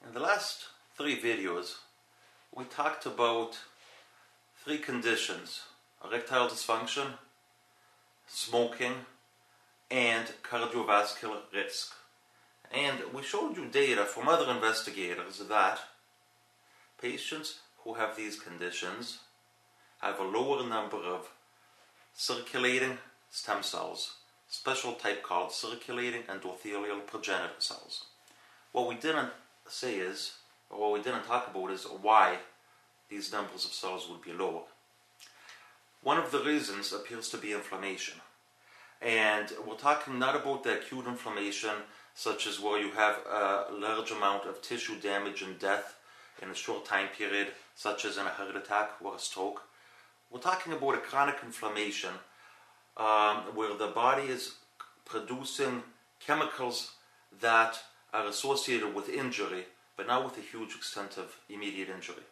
In the last 3 videos, we talked about 3 conditions: erectile dysfunction, smoking, and cardiovascular risk. And we showed you data from other investigators that patients who have these conditions have a lower number of circulating stem cells, special type called circulating endothelial progenitor cells. What we didn't say is, or what we didn't talk about is why these numbers of cells would be lower. One of the reasons appears to be inflammation. And we're talking not about the acute inflammation, such as where you have a large amount of tissue damage and death in a short time period, such as in a heart attack or a stroke. We're talking about a chronic inflammation where the body is producing chemicals that are associated with injury, but not with a huge extent of immediate injury.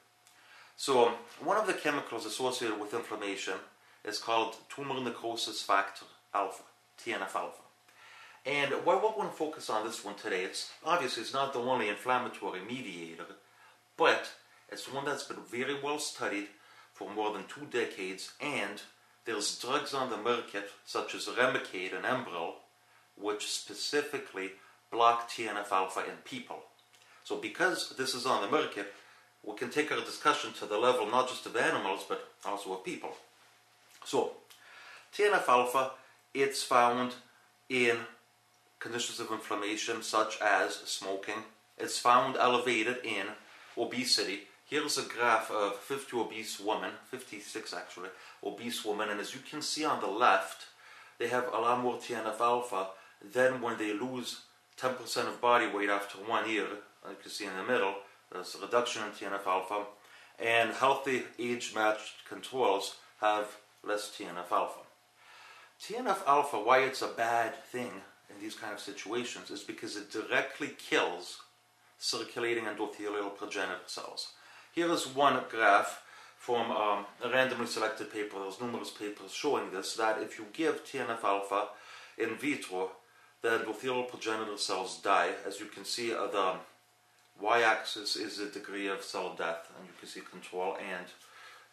So one of the chemicals associated with inflammation is called tumor necrosis factor alpha, TNF-alpha. And while we're going to focus on this one today, it's not the only inflammatory mediator, but it's one that's been very well studied for more than 2 decades, and there's drugs on the market such as Remicade and Enbrel, which specifically block TNF-alpha in people. So because this is on the market, we can take our discussion to the level not just of animals, but also of people. So TNF-alpha, it's found in conditions of inflammation such as smoking. It's found elevated in obesity. Here's a graph of 50 obese women, 56 actually, obese women, and as you can see on the left, they have a lot more TNF-alpha than when they lose 10% of body weight after 1 year. You can see in the middle, there's a reduction in TNF-alpha, and healthy age-matched controls have less TNF-alpha. TNF-alpha, why it's a bad thing in these kind of situations, is because it directly kills circulating endothelial progenitor cells. Here is one graph from a randomly selected paper. There's numerous papers showing this, that if you give TNF-alpha in vitro, the endothelial progenitor cells die. As you can see, the y-axis is the degree of cell death, and you can see control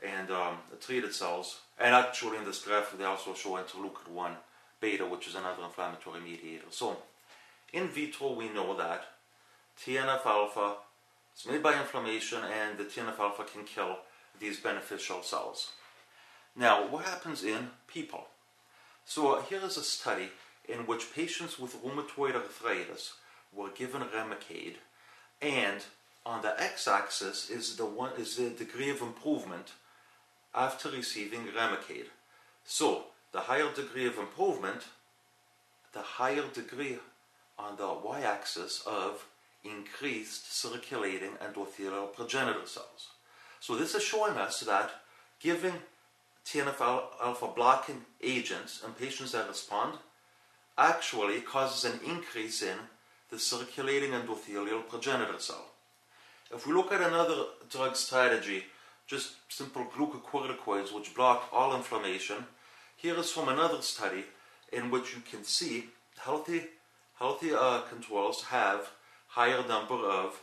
and the treated cells. And actually in this graph they also show interleukin-1 beta, which is another inflammatory mediator. So in vitro we know that TNF-alpha is made by inflammation, and the TNF-alpha can kill these beneficial cells. Now, what happens in people? So here is a study in which patients with rheumatoid arthritis were given Remicade, and on the x-axis is the degree of improvement after receiving Remicade. So the higher degree of improvement, the higher degree on the y-axis of increased circulating endothelial progenitor cells. So this is showing us that giving TNF-alpha blocking agents in patients that respond actually causes an increase in the circulating endothelial progenitor cell. If we look at another drug strategy, just simple glucocorticoids which block all inflammation, here is from another study in which you can see healthy controls have higher number of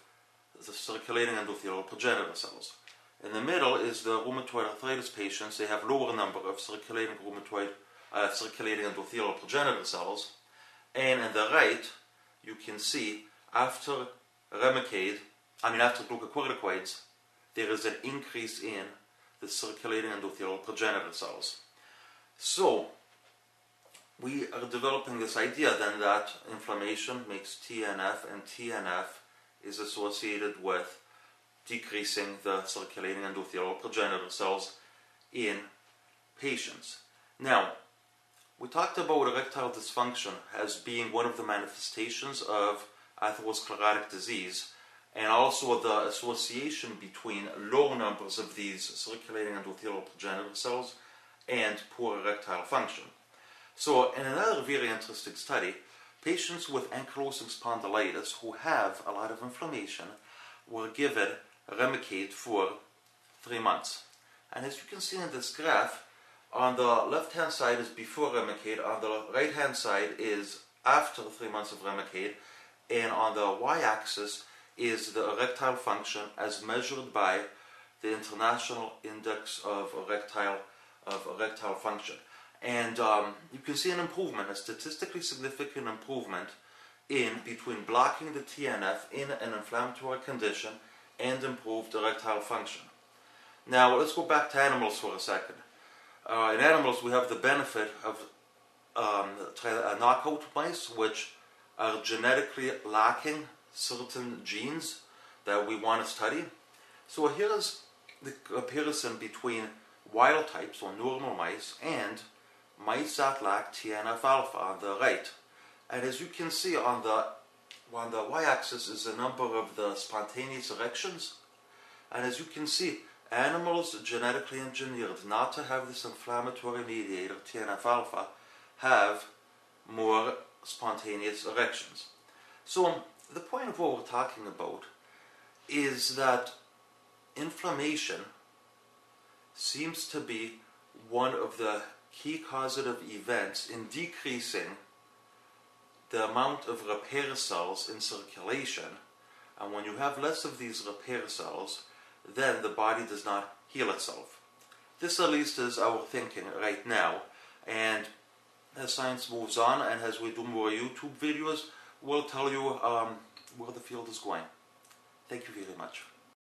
the circulating endothelial progenitor cells. In the middle is the rheumatoid arthritis patients. They have lower number of circulating endothelial progenitor cells. And in the right, you can see after glucocorticoids, there is an increase in the circulating endothelial progenitor cells. So we are developing this idea then that inflammation makes TNF, and TNF is associated with decreasing the circulating endothelial progenitor cells in patients. Now, we talked about erectile dysfunction as being one of the manifestations of atherosclerotic disease, and also the association between low numbers of these circulating endothelial progenitor cells and poor erectile function. So in another very interesting study, patients with ankylosing spondylitis who have a lot of inflammation were given Remicade for 3 months. And as you can see in this graph, on the left hand side is before Remicade, on the right hand side is after 3 months of Remicade, and on the y-axis is the erectile function as measured by the International Index of Erectile Function. And you can see an improvement, a statistically significant improvement in between blocking the TNF in an inflammatory condition and improved erectile function. Now let's go back to animals for a second. In animals we have the benefit of knockout mice, which are genetically lacking certain genes that we want to study. So here's the comparison between wild types, or normal mice, and mice that lack TNF-alpha on the right. And as you can see, on the y-axis is the number of the spontaneous erections. And as you can see, animals genetically engineered not to have this inflammatory mediator, TNF-alpha, have more spontaneous erections. So the point of what we're talking about is that inflammation seems to be one of the key causative events in decreasing the amount of repair cells in circulation. And when you have less of these repair cells, then the body does not heal itself. This at least is our thinking right now, and as science moves on and as we do more YouTube videos, we'll tell you where the field is going. Thank you very much.